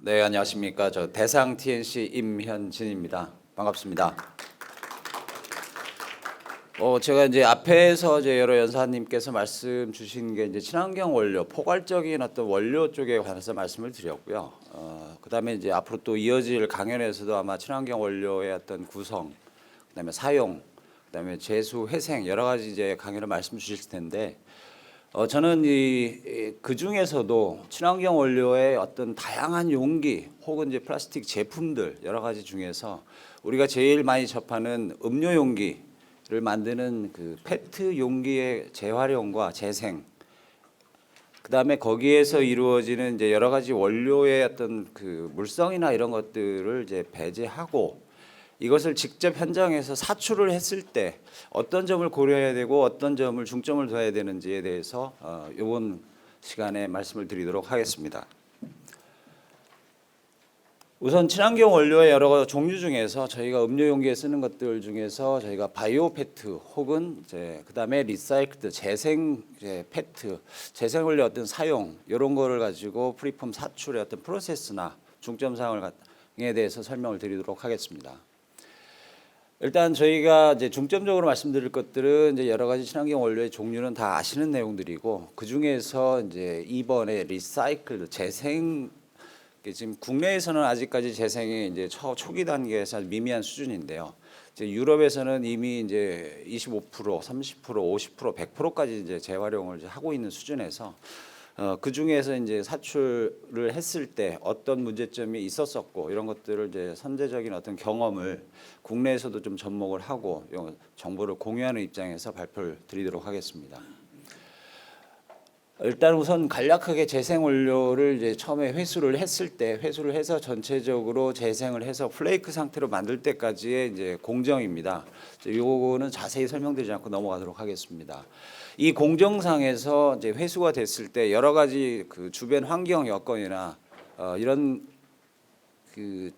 네, 안녕하십니까. 저 대상 TNC 임현진입니다. 반갑습니다. 제가 이제 앞에서 이제 여러 연사님께서 말씀 주신 게 이제 친환경 원료, 포괄적인 어떤 원료 쪽에 관해서 말씀을 드렸고요. 그다음에 이제 앞으로 또 이어질 강연에서도 아마 친환경 원료의 어떤 구성, 그다음에 사용, 그다음에 제수, 회생 여러 가지 이제 강연을 말씀 주실 텐데. 저는 그 중에서도 친환경 원료의 어떤 다양한 용기 혹은 이제 플라스틱 제품들 여러 가지 중에서 우리가 제일 많이 접하는 음료 용기를 만드는 그 페트 용기의 재활용과 재생, 그다음에 거기에서 이루어지는 이제 여러 가지 원료의 어떤 그 물성이나 이런 것들을 이제 배제하고 이것을 직접 현장에서 사출을 했을 때 어떤 점을 고려해야 되고 어떤 점을 중점을 둬야 되는지에 대해서 이번 시간에 말씀을 드리도록 하겠습니다. 우선 친환경 원료의 여러 종류 중에서 저희가 음료 용기에 쓰는 것들 중에서 저희가 바이오 페트 혹은 이제 그다음에 리사이클드 재생 페트, 재생 원료 어떤 사용 이런 거를 가지고 프리폼 사출의 어떤 프로세스나 중점 사항에 대해서 설명을 드리도록 하겠습니다. 일단 저희가 이제 중점적으로 말씀드릴 것들은 이제 여러 가지 친환경 원료의 종류는 다 아시는 내용들이고 그 중에서 이제 이번에 리사이클 재생, 지금 국내에서는 아직까지 재생이 이제 초기 단계에서 미미한 수준인데요. 이제 유럽에서는 이미 이제 25%, 30%, 50%, 100%까지 이제 재활용을 이제 하고 있는 수준에서 그 중에서 이제 사출을 했을 때 어떤 문제점이 있었었고 이런 것들을 이제 선제적인 어떤 경험을 국내에서도 좀 접목을 하고 정보를 공유하는 입장에서 발표를 드리도록 하겠습니다. 일단 우선 간략하게 재생 원료를 이제 처음에 회수를 했을 때 회수를 해서 전체적으로 재생을 해서 플레이크 상태로 만들 때까지의 이제 공정입니다. 요거는 자세히 설명드리지 않고 넘어가도록 하겠습니다. 이 공정상에서 이제 회수가 됐을 때 여러 가지 그 주변 환경 여건이나 이런 그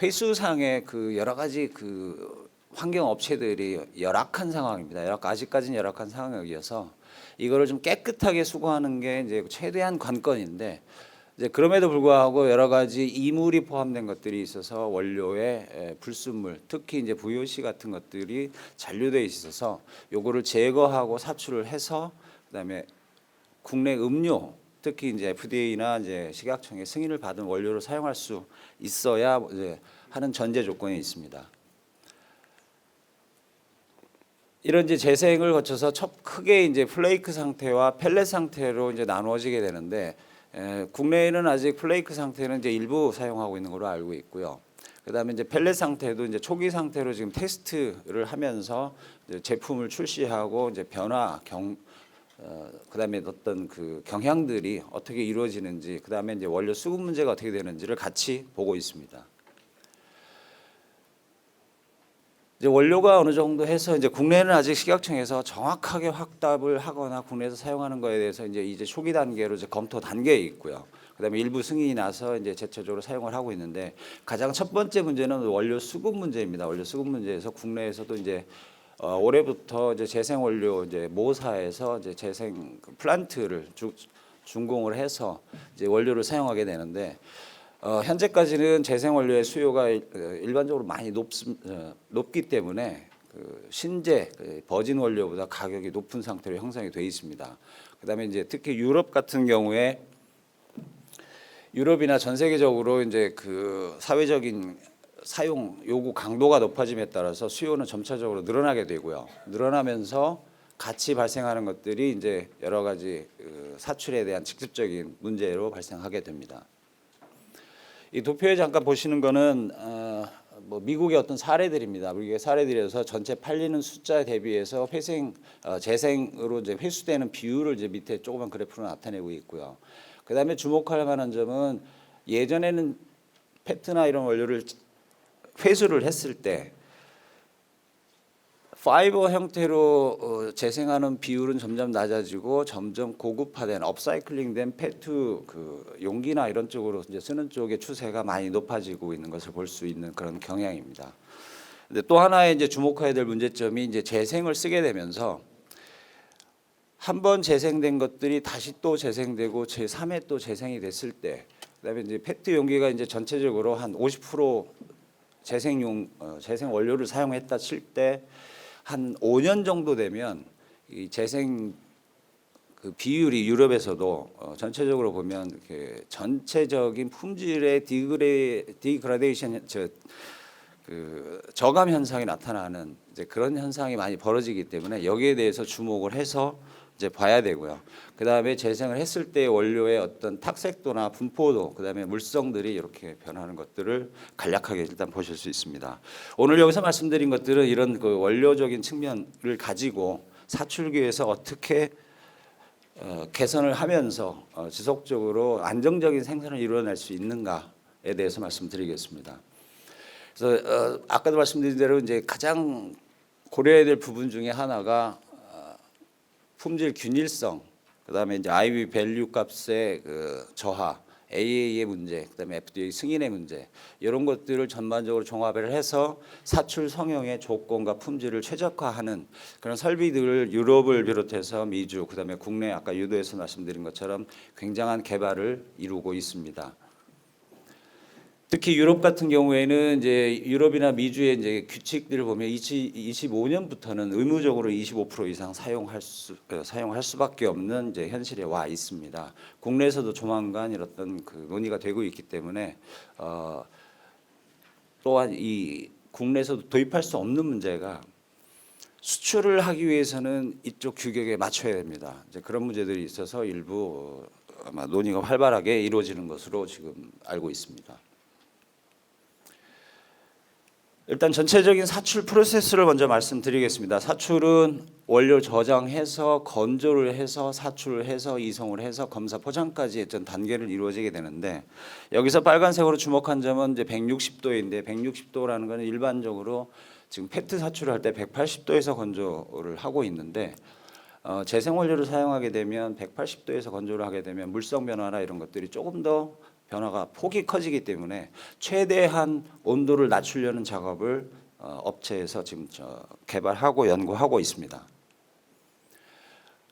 회수상의 그 여러 가지 그 환경 업체들이 열악한 상황입니다. 아직까지는 열악한 상황이어서 이거를 좀 깨끗하게 수거하는 게 이제 최대한 관건인데 이제 그럼에도 불구하고 여러 가지 이물이 포함된 것들이 있어서 원료의 불순물, 특히 이제 VOC 같은 것들이 잔류돼 있어서 요거를 제거하고 사출을 해서 그다음에 국내 음료, 특히 이제 FDA나 이제 식약청의 승인을 받은 원료를 사용할 수 있어야 이제 하는 전제 조건이 있습니다. 이런 이제 재생을 거쳐서 크게 이제 플레이크 상태와 펠렛 상태로 이제 나누어지게 되는데 국내에는 아직 플레이크 상태는 이제 일부 사용하고 있는 걸로 알고 있고요. 그다음에 이제 펠렛 상태도 이제 초기 상태로 지금 테스트를 하면서 이제 제품을 출시하고 이제 그다음에 어떤 그 경향들이 어떻게 이루어지는지, 그다음에 이제 원료 수급 문제가 어떻게 되는지를 같이 보고 있습니다. 이제 원료가 어느 정도 해서 이제 국내는 아직 식약청에서 정확하게 확답을 하거나 국내에서 사용하는 거에 대해서 이제 초기 단계로 이제 검토 단계에 있고요. 그다음에 일부 승인이 나서 이제 제철적으로 사용을 하고 있는데 가장 첫 번째 문제는 원료 수급 문제입니다. 원료 수급 문제에서 국내에서도 이제 올해부터 이제 재생 원료 이제 모사에서 이제 재생 플란트를 준공을 해서 이제 원료를 사용하게 되는데 현재까지는 재생 원료의 수요가 일반적으로 많이 높기 때문에 그 신재 버진 원료보다 가격이 높은 상태로 형성이 되어 있습니다. 그다음에 이제 특히 유럽 같은 경우에 유럽이나 전 세계적으로 이제 그 사회적인 사용 요구 강도가 높아짐에 따라서 수요는 점차적으로 늘어나게 되고요. 늘어나면서 같이 발생하는 것들이 이제 여러 가지 사출에 대한 직접적인 문제로 발생하게 됩니다. 이 도표에 잠깐 보시는 거는 뭐 미국의 어떤 사례들입니다. 미국의 사례들에서 전체 팔리는 숫자 대비해서 재생으로 이제 회수되는 비율을 이제 밑에 조그만 그래프로 나타내고 있고요. 그다음에 주목할 만한 점은 예전에는 페트나 이런 원료를 회수를 했을 때 파이버 형태로 재생하는 비율은 점점 낮아지고 점점 고급화된 업사이클링된 페트 그 용기나 이런 쪽으로 이제 쓰는 쪽의 추세가 많이 높아지고 있는 것을 볼 수 있는 그런 경향입니다. 근데 또 하나의 이제 주목해야 될 문제점이 이제 재생을 쓰게 되면서 한 번 재생된 것들이 다시 또 재생되고 제3회 또 재생이 됐을 때 그다음에 이제 페트 용기가 이제 전체적으로 한 50% 재생 원료를 사용했다 칠 때 한 5년 정도 되면 이 재생 그 비율이 유럽에서도 전체적으로 보면 이렇게 전체적인 품질의 디그레데이션 그 저감 현상이 나타나는 이제 그런 현상이 많이 벌어지기 때문에 여기에 대해서 주목을 해서 이제 봐야 되고요. 그다음에 재생을 했을 때 원료의 어떤 탁색도나 분포도, 그다음에 물성들이 이렇게 변하는 것들을 간략하게 일단 보실 수 있습니다. 오늘 여기서 말씀드린 것들은 이런 그 원료적인 측면을 가지고 사출기에서 어떻게 개선을 하면서 지속적으로 안정적인 생산을 이루어낼 수 있는가에 대해서 말씀드리겠습니다. 그래서 아까도 말씀드린 대로 이제 가장 고려해야 될 부분 중에 하나가 품질 균일성, 그다음에 이제 IV 밸류 값의 그 저하, AA의 문제, 그다음에 FDA 승인의 문제, 이런 것들을 전반적으로 종합을 해서 사출 성형의 조건과 품질을 최적화하는 그런 설비들을 유럽을 비롯해서 미주, 그다음에 국내 아까 유도에서 말씀드린 것처럼 굉장한 개발을 이루고 있습니다. 특히 유럽 같은 경우에는 이제 유럽이나 미주의 이제 규칙들을 보면 2025년부터는 의무적으로 25% 이상 사용할 수밖에 없는 이제 현실에 와 있습니다. 국내에서도 조만간 이런 그 논의가 되고 있기 때문에 또한 이 국내에서도 도입할 수 없는 문제가 수출을 하기 위해서는 이쪽 규격에 맞춰야 됩니다. 이제 그런 문제들이 있어서 일부 아마 논의가 활발하게 이루어지는 것으로 지금 알고 있습니다. 일단 전체적인 사출 프로세스를 먼저 말씀드리겠습니다. 사출은 원료 저장해서 건조를 해서 사출을 해서 이송을 해서 검사 포장까지 어떤 단계를 이루어지게 되는데, 여기서 빨간색으로 주목한 점은 이제 160도인데 160도라는 것은 일반적으로 지금 페트 사출을 할 때 180도에서 건조를 하고 있는데 재생 원료를 사용하게 되면 180도에서 건조를 하게 되면 물성 변화나 이런 것들이 조금 더 변화가 폭이 커지기 때문에 최대한 온도를 낮추려는 작업을 업체에서 지금 개발하고 연구하고 있습니다.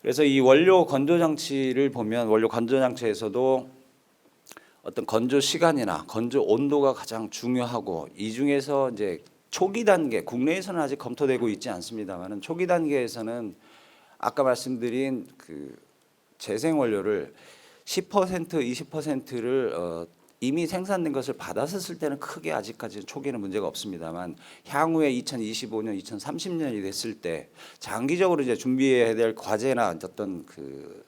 그래서 이 원료 건조 장치를 보면 원료 건조 장치에서도 어떤 건조 시간이나 건조 온도가 가장 중요하고, 이 중에서 이제 초기 단계, 국내에서는 아직 검토되고 있지 않습니다만은 초기 단계에서는 아까 말씀드린 그 재생 원료를 10% 20%를 이미 생산된 것을 받아서 쓸 때는 크게 아직까지 초기에는 문제가 없습니다만, 향후에 2025년, 2030년이 됐을 때 장기적으로 이제 준비해야 될 과제나 어떤 그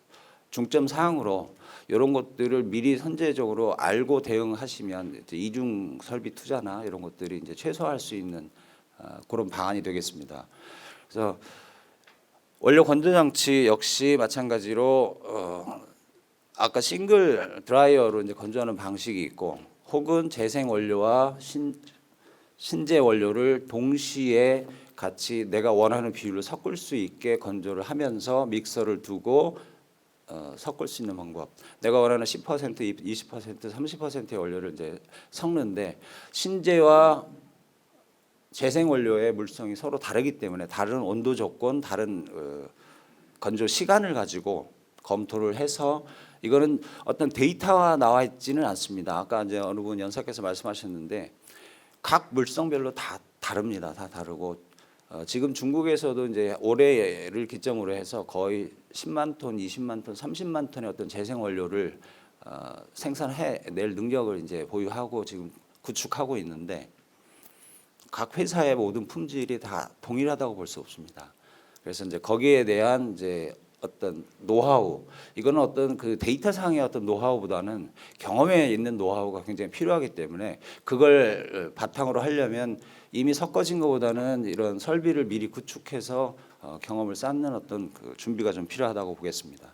중점 사항으로 이런 것들을 미리 선제적으로 알고 대응하시면 이제 이중 설비 투자나 이런 것들이 이제 최소화할 수 있는 그런 방안이 되겠습니다. 그래서 원료 건조 장치 역시 마찬가지로 아까 싱글 드라이어로 이제 건조하는 방식이 있고, 혹은 재생 원료와 신재 원료를 동시에 같이 내가 원하는 비율로 섞을 수 있게 건조를 하면서 믹서를 두고 섞을 수 있는 방법. 내가 원하는 10%, 20%, 30%의 원료를 이제 섞는데, 신재와 재생 원료의 물성이 서로 다르기 때문에 다른 온도 조건, 다른 건조 시간을 가지고 검토를 해서, 이거는 어떤 데이터가 나와 있지는 않습니다. 아까 이제 어느 분 연사께서 말씀하셨는데 각 물성별로 다 다릅니다. 다 다르고 지금 중국에서도 이제 올해를 기점으로 해서 거의 10만 톤, 20만 톤, 30만 톤의 어떤 재생 원료를 생산해낼 능력을 이제 보유하고 지금 구축하고 있는데, 각 회사의 모든 품질이 다 동일하다고 볼 수 없습니다. 그래서 이제 거기에 대한 이제 어떤 노하우, 이거는 어떤 그 데이터상의 어떤 노하우보다는 경험에 있는 노하우가 굉장히 필요하기 때문에, 그걸 바탕으로 하려면 이미 섞어진 것보다는 이런 설비를 미리 구축해서 경험을 쌓는 어떤 그 준비가 좀 필요하다고 보겠습니다.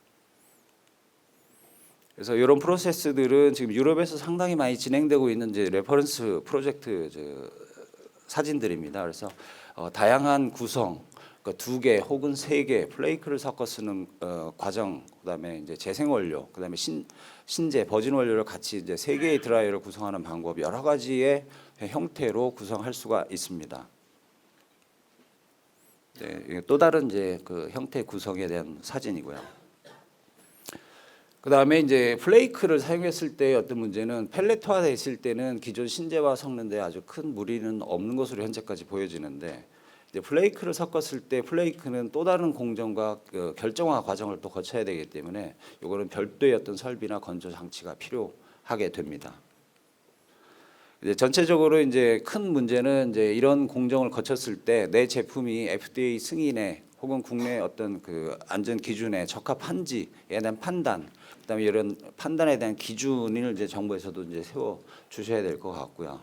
그래서 이런 프로세스들은 지금 유럽에서 상당히 많이 진행되고 있는 이제 레퍼런스 프로젝트 사진들입니다. 그래서 다양한 구성, 그러니까 2개 혹은 3개 플레이크를 섞어 쓰는 과정, 그다음에 이제 재생 원료, 그다음에 신재 버진 원료를 같이 이제 3개의 드라이어를 구성하는 방법, 여러 가지의 형태로 구성할 수가 있습니다. 네, 또 다른 이제 그 형태 구성에 대한 사진이고요. 그다음에 이제 플레이크를 사용했을 때 어떤 문제는 펠렛화되어 있을 때는 기존 신재와 섞는데 아주 큰 무리는 없는 것으로 현재까지 보여지는데, 이제 플레이크를 섞었을 때 플레이크는 또 다른 공정과 그 결정화 과정을 또 거쳐야 되기 때문에 이거는 별도의 어떤 설비나 건조 장치가 필요하게 됩니다. 이제 전체적으로 이제 큰 문제는 이제 이런 공정을 거쳤을 때 내 제품이 FDA 승인에 혹은 국내 어떤 그 안전 기준에 적합한지에 대한 판단, 그다음에 이런 판단에 대한 기준을 이제 정부에서도 이제 세워 주셔야 될 것 같고요.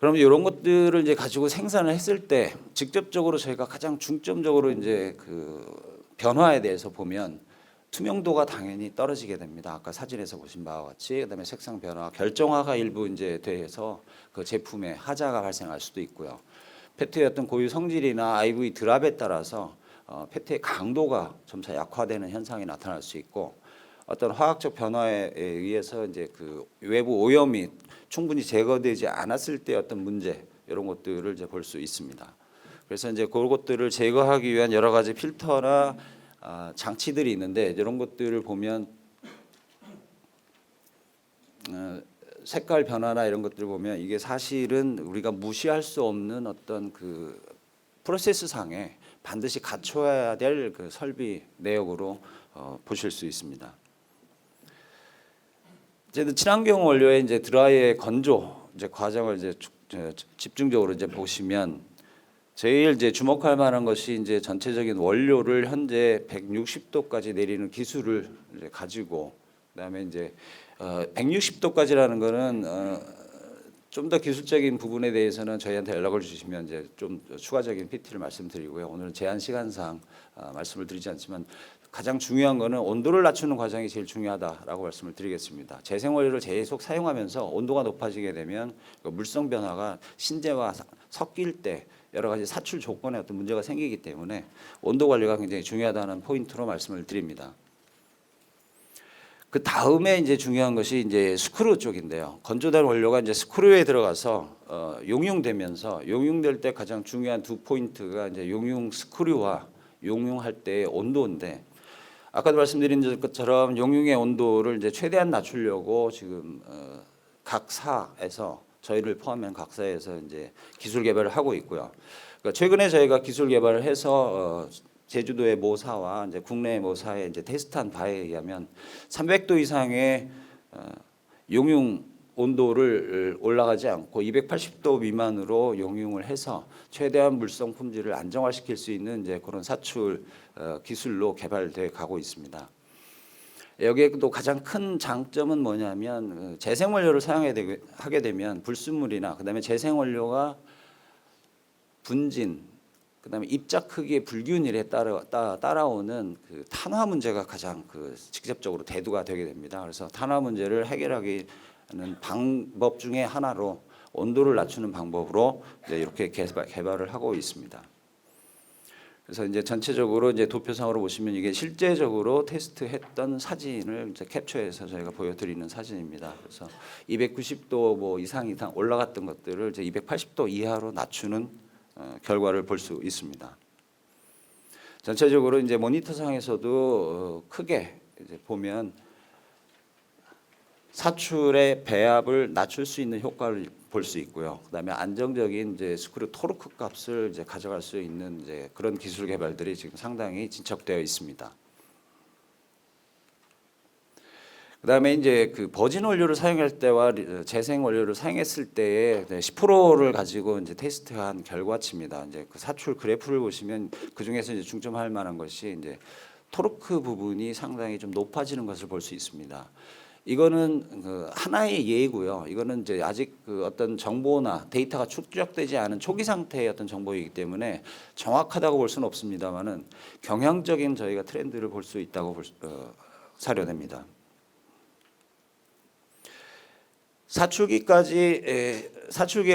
그럼 이런 것들을 이제 가지고 생산을 했을 때 직접적으로 저희가 가장 중점적으로 이제 그 변화에 대해서 보면 투명도가 당연히 떨어지게 됩니다. 아까 사진에서 보신 바와 같이, 그다음에 색상 변화, 결정화가 일부 이제 돼서 그 제품에 하자가 발생할 수도 있고요. 페트의 어떤 고유 성질이나 IV 드랍에 따라서 페트의 강도가 점차 약화되는 현상이 나타날 수 있고, 어떤 화학적 변화에 의해서 이제 그 외부 오염이 충분히 제거되지 않았을 때 어떤 문제, 이런 것들을 이제 볼 수 있습니다. 그래서 이제 그런 것들을 제거하기 위한 여러 가지 필터나 장치들이 있는데, 이런 것들을 보면 색깔 변화나 이런 것들을 보면 이게 사실은 우리가 무시할 수 없는 어떤 그 프로세스 상에 반드시 갖춰야 될 그 설비 내역으로 보실 수 있습니다. 이제 친환경 원료의 이제 드라이의 건조 이제 과정을 이제 집중적으로 이제 보시면, 제일 이제 주목할 만한 것이 이제 전체적인 원료를 현재 160도까지 내리는 기술을 이제 가지고, 그다음에 이제 160도까지라는 거는 좀 더 기술적인 부분에 대해서는 저희한테 연락을 주시면 이제 좀 추가적인 PT를 말씀드리고요. 오늘 제한 시간상 말씀을 드리지 않지만, 가장 중요한 거는 온도를 낮추는 과정이 제일 중요하다라고 말씀을 드리겠습니다. 재생원료를 계속 사용하면서 온도가 높아지게 되면 그 물성 변화가 신재와 섞일 때 여러 가지 사출 조건에 어떤 문제가 생기기 때문에 온도 관리가 굉장히 중요하다는 포인트로 말씀을 드립니다. 그 다음에 이제 중요한 것이 이제 스크류 쪽인데요. 건조된 원료가 이제 스크류에 들어가서 용융되면서, 용융될 때 가장 중요한 두 포인트가 이제 용융 스크류와 용융할 때의 온도인데, 아까도 말씀드린 것처럼 용융의 온도를 이제 최대한 낮추려고 지금 각 사에서, 저희를 포함한 각 사에서 이제 기술 개발을 하고 있고요. 그러니까 최근에 저희가 기술 개발을 해서 제주도의 모사와 이제 국내 모사에 이제 테스트한 바에 의하면 300도 이상의 용융 온도를 올라가지 않고 280도 미만으로 용융을 해서 최대한 물성 품질을 안정화시킬 수 있는 이제 그런 사출 기술로 개발돼 가고 있습니다. 여기에 또 가장 큰 장점은 뭐냐면, 재생원료를 사용하게 되면 불순물이나 그다음에 재생원료가 분진, 그다음에 입자 크기의 불균일에 따라오는 그 탄화 문제가 가장 그 직접적으로 대두가 되게 됩니다. 그래서 탄화 문제를 해결하기는 방법 중에 하나로 온도를 낮추는 방법으로 이렇게 개발을 하고 있습니다. 그래서 이제 전체적으로 이제 도표상으로 보시면 이게 실제적으로 테스트했던 사진을 이제 캡처해서 저희가 보여드리는 사진입니다. 그래서 290도 뭐 이상 올라갔던 것들을 이제 280도 이하로 낮추는 결과를 볼 수 있습니다. 전체적으로 이제 모니터상에서도 크게 이제 보면 사출의 배압을 낮출 수 있는 효과를 볼 수 있고요. 그다음에 안정적인 이제 스크류 토르크 값을 이제 가져갈 수 있는 이제 그런 기술 개발들이 지금 상당히 진척되어 있습니다. 그다음에 이제 그 버진 원료를 사용할 때와 재생 원료를 사용했을 때의 10%를 가지고 이제 테스트한 결과치입니다. 이제 그 사출 그래프를 보시면 그 중에서 이제 중점할 만한 것이 이제 토르크 부분이 상당히 좀 높아지는 것을 볼 수 있습니다. 이거는 그 하나의 예고요. 이거는 이제 아직 그 어떤 정보나 데이터가 축적되지 않은 초기 상태의 어떤 정보이기 때문에 정확하다고 볼 수는 없습니다만은 경향적인 저희가 트렌드를 볼 수 있다고 사료됩니다. 사출기의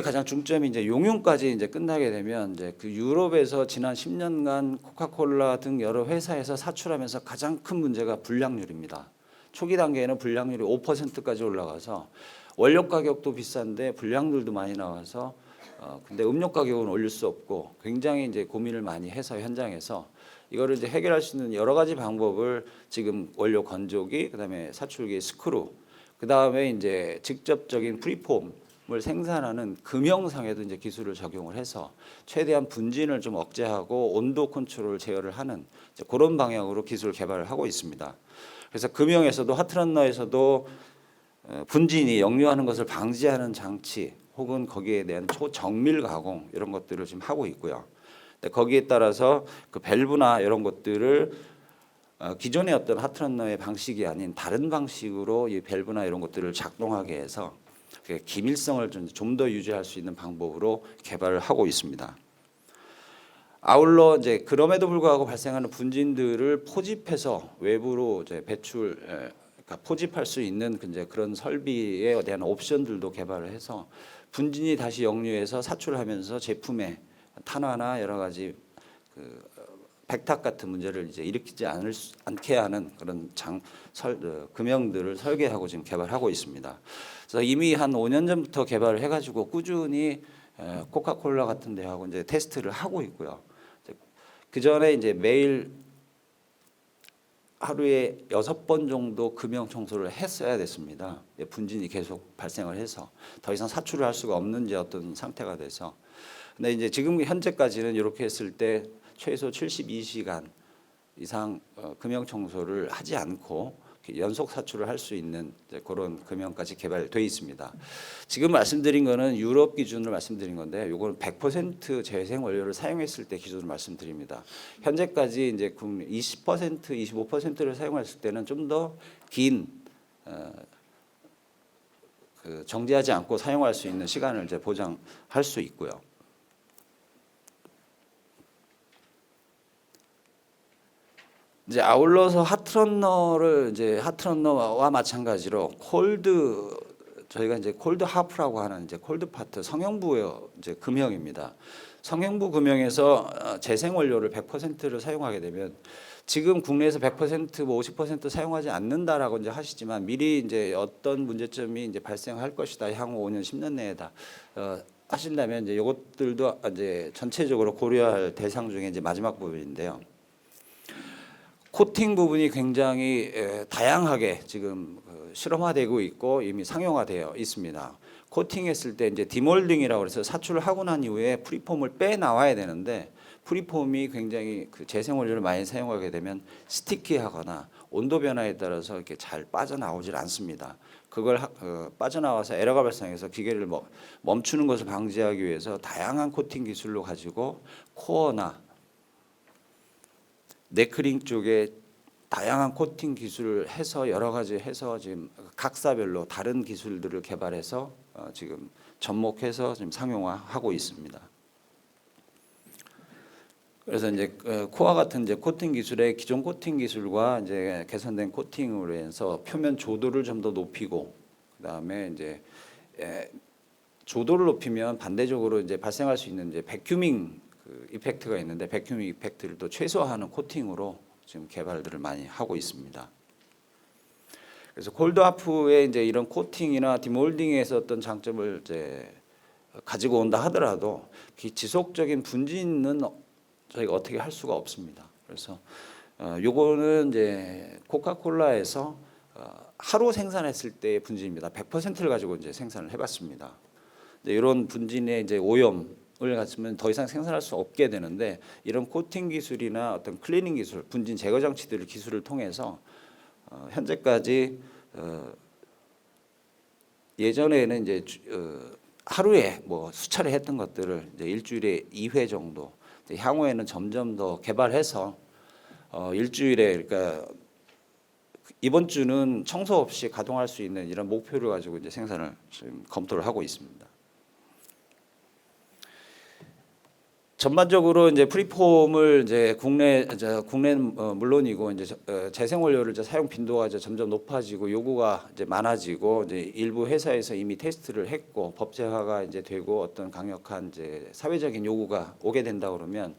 가장 중점이 이제 용융까지 이제 끝나게 되면, 이제 그 유럽에서 지난 10년간 코카콜라 등 여러 회사에서 사출하면서 가장 큰 문제가 불량률입니다. 초기 단계에는 불량률이 5%까지 올라가서 원료 가격도 비싼데 불량률도 많이 나와서 근데 음료 가격은 올릴 수 없고 굉장히 이제 고민을 많이 해서 현장에서 이거를 이제 해결할 수 있는 여러 가지 방법을 지금 원료 건조기, 그다음에 사출기 스크루, 그다음에 이제 직접적인 프리폼을 생산하는 금형상에도 이제 기술을 적용을 해서 최대한 분진을 좀 억제하고 온도 컨트롤 제어를 하는 그런 방향으로 기술 개발을 하고 있습니다. 그래서 금형에서도 하트런너에서도 분진이 역류하는 것을 방지하는 장치 혹은 거기에 대한 초정밀 가공 이런 것들을 지금 하고 있고요. 거기에 따라서 그 밸브나 이런 것들을 기존의 어떤 하트런너의 방식이 아닌 다른 방식으로 이 밸브나 이런 것들을 작동하게 해서 기밀성을 좀 더 유지할 수 있는 방법으로 개발을 하고 있습니다. 아울러 이제 그럼에도 불구하고 발생하는 분진들을 포집해서 외부로 이제 그러니까 포집할 수 있는 이제 그런 설비에 대한 옵션들도 개발을 해서 분진이 다시 역류해서 사출하면서 제품의 탄화나 여러 가지 그 백탁 같은 문제를 이제 일으키지 않게 하는 그런 금형들을 설계하고 지금 개발하고 있습니다. 그래서 이미 한 5년 전부터 개발을 해가지고 꾸준히 코카콜라 같은 데하고 이제 테스트를 하고 있고요. 그 전에 이제 매일 하루에 6번 정도 금형 청소를 했어야 됐습니다. 분진이 계속 발생을 해서 더 이상 사출을 할 수가 없는 이제 어떤 상태가 돼서. 근데 이제 지금 현재까지는 이렇게 했을 때 최소 72시간 이상 금형 청소를 하지 않고 연속 사출을 할 수 있는 그런 금형까지 개발되어 있습니다. 지금 말씀드린 거는 유럽 기준으로 말씀드린 건데, 요거는 100% 재생 원료를 사용했을 때 기준으로 말씀드립니다. 현재까지 이제 20%, 25%를 사용했을 때는 좀 더 긴 정지하지 않고 사용할 수 있는 시간을 이제 보장할 수 있고요. 이제 아울러서 하트런너와 마찬가지로 저희가 이제 콜드 하프라고 하는 이제 콜드 파트 성형부의 이제 금형입니다. 성형부 금형에서 재생 원료를 100%를 사용하게 되면 지금 국내에서 100% 뭐 50% 사용하지 않는다라고 이제 하시지만 미리 이제 어떤 문제점이 이제 발생할 것이다 향후 5년 10년 내에다 하신다면 이제 이것들도 이제 전체적으로 고려할 대상 중에 이제 마지막 부분인데요. 코팅 부분이 굉장히 다양하게 지금 실험화되고 있고 이미 상용화되어 있습니다. 코팅했을 때 이제 디몰딩이라고 해서 사출을 하고 난 이후에 프리폼을 빼 나와야 되는데 프리폼이 굉장히 그 재생 원료를 많이 사용하게 되면 스티키하거나 온도 변화에 따라서 이렇게 잘 빠져나오질 않습니다. 그걸 빠져나와서 에러가 발생해서 기계를 멈추는 것을 방지하기 위해서 다양한 코팅 기술로 가지고 코어나 네크링 쪽에 다양한 코팅 기술을 해서 여러 가지 해서 지금 각사별로 다른 기술들을 개발해서 지금 접목해서 지금 상용화하고 있습니다. 그래서 이제 코어 같은 이제 코팅 기술의 기존 코팅 기술과 이제 개선된 코팅으로 해서 표면 조도를 좀 더 높이고 그다음에 이제 조도를 높이면 반대적으로 이제 발생할 수 있는 이제 백큐밍 이펙트가 있는데 백큐밍 이펙트를 또 최소화하는 코팅으로 지금 개발들을 많이 하고 있습니다. 그래서 콜드하프의 이제 이런 코팅이나 디몰딩에서 어떤 장점을 이제 가지고 온다 하더라도 지속적인 분진은 저희가 어떻게 할 수가 없습니다. 그래서 요거는 이제 코카콜라에서 하루 생산했을 때의 분진입니다. 100%를 가지고 이제 생산을 해봤습니다. 이런 분진의 이제 오염을 갖으면 더 이상 생산할 수 없게 되는데 이런 코팅 기술이나 어떤 클리닝 기술, 분진 제거 장치들을 기술을 통해서 현재까지 예전에는 이제 하루에 뭐 수차례 했던 것들을 이제 일주일에 2회 정도, 향후에는 점점 더 개발해서 일주일에 그러니까 이번 주는 청소 없이 가동할 수 있는 이런 목표를 가지고 이제 생산을 지금 검토를 하고 있습니다. 전반적으로 이제 프리폼을 이제 국내는 물론이고 이제 재생 원료를 이제 사용 빈도가 이제 점점 높아지고 요구가 이제 많아지고 이제 일부 회사에서 이미 테스트를 했고 법제화가 이제 되고 어떤 강력한 이제 사회적인 요구가 오게 된다 그러면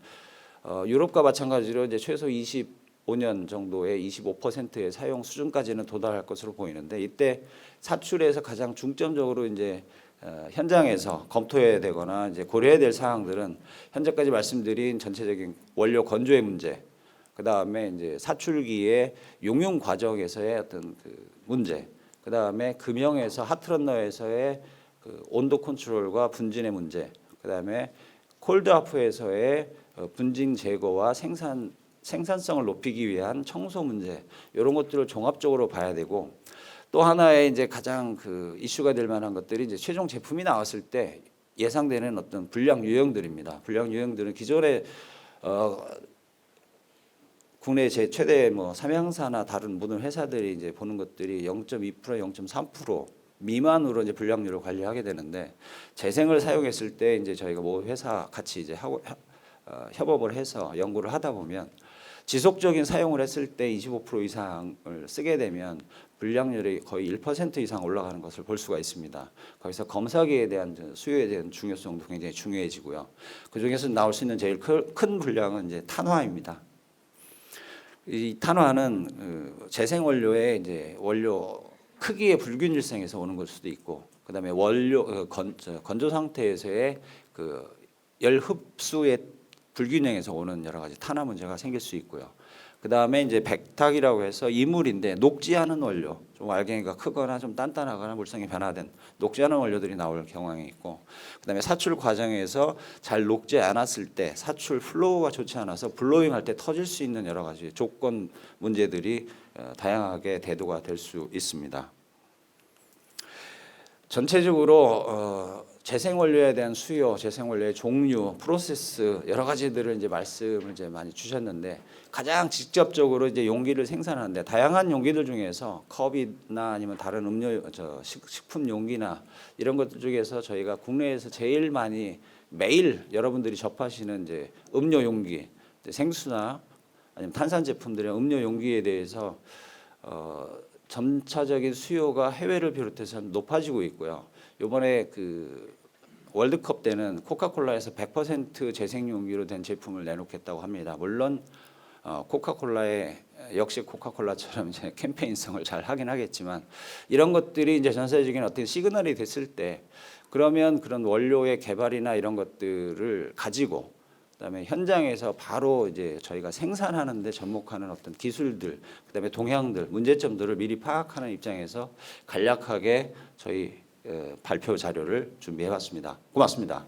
유럽과 마찬가지로 이제 최소 25년 정도의 25%의 사용 수준까지는 도달할 것으로 보이는데 이때 사출에서 가장 중점적으로 이제 현장에서 검토해야 되거나 이제 고려해야 될 사항들은 현재까지 말씀드린 전체적인 원료 건조의 문제, 그다음에 이제 사출기의 용융 과정에서의 어떤 그 문제, 그다음에 금형에서 하트러너에서의 그 온도 컨트롤과 분진의 문제, 그다음에 콜드하프에서의 분진 제거와 생산성을 높이기 위한 청소 문제, 이런 것들을 종합적으로 봐야 되고, 또 하나의 이제 가장 그 이슈가 될 만한 것들이 이제 최종 제품이 나왔을 때 예상되는 어떤 불량 유형들입니다. 불량 유형들은 기존에 국내 제 최대 뭐 삼양사나 다른 모든 회사들이 이제 보는 것들이 0.2%, 0.3% 미만으로 이제 불량률을 관리하게 되는데, 재생을 사용했을 때 이제 저희가 뭐 회사 같이 이제 하고 협업을 해서 연구를 하다 보면 지속적인 사용을 했을 때 25% 이상을 쓰게 되면 불량률이 거의 1% 이상 올라가는 것을 볼 수가 있습니다. 거기서 검사기에 대한 수요에 대한 중요성도 굉장히 중요해지고요. 그 중에서 나올 수 있는 제일 큰 불량은 이제 탄화입니다. 이 탄화는 재생 원료의 이제 원료 크기의 불균일성에서 오는 걸 수도 있고, 그다음에 원료 건조 상태에서의 그 열 흡수의 불균형에서 오는 여러 가지 탄화 문제가 생길 수 있고요. 그다음에 이제 백탁이라고 해서 이물인데 녹지 않은 원료, 좀 알갱이가 크거나 좀 단단하거나 물성이 변화된 녹지 않은 원료들이 나올 경향이 있고, 그다음에 사출 과정에서 잘 녹지 않았을 때 사출 플로우가 좋지 않아서 블로잉할 때 터질 수 있는 여러 가지 조건 문제들이 다양하게 대두가 될 수 있습니다. 전체적으로 재생 원료에 대한 수요, 재생 원료의 종류, 프로세스 여러 가지들을 이제 말씀을 이제 많이 주셨는데, 가장 직접적으로 이제 용기를 생산하는데 다양한 용기들 중에서 컵이나 아니면 다른 음료, 식품 용기나 이런 것들 중에서 저희가 국내에서 제일 많이 매일 여러분들이 접하시는 이제 음료 용기, 생수나 아니면 탄산 제품들의 음료 용기에 대해서 점차적인 수요가 해외를 비롯해서 높아지고 있고요. 이번에 그 월드컵 때는 코카콜라에서 100% 재생 용기로 된 제품을 내놓겠다고 합니다. 물론 코카콜라의 역시 코카콜라처럼 이제 캠페인성을 잘 하긴 하겠지만, 이런 것들이 이제 전 세계적인 어떤 시그널이 됐을 때, 그러면 그런 원료의 개발이나 이런 것들을 가지고 그다음에 현장에서 바로 이제 저희가 생산하는 데 접목하는 어떤 기술들, 그다음에 동향들, 문제점들을 미리 파악하는 입장에서 간략하게 저희 발표 자료를 준비해 봤습니다. 고맙습니다.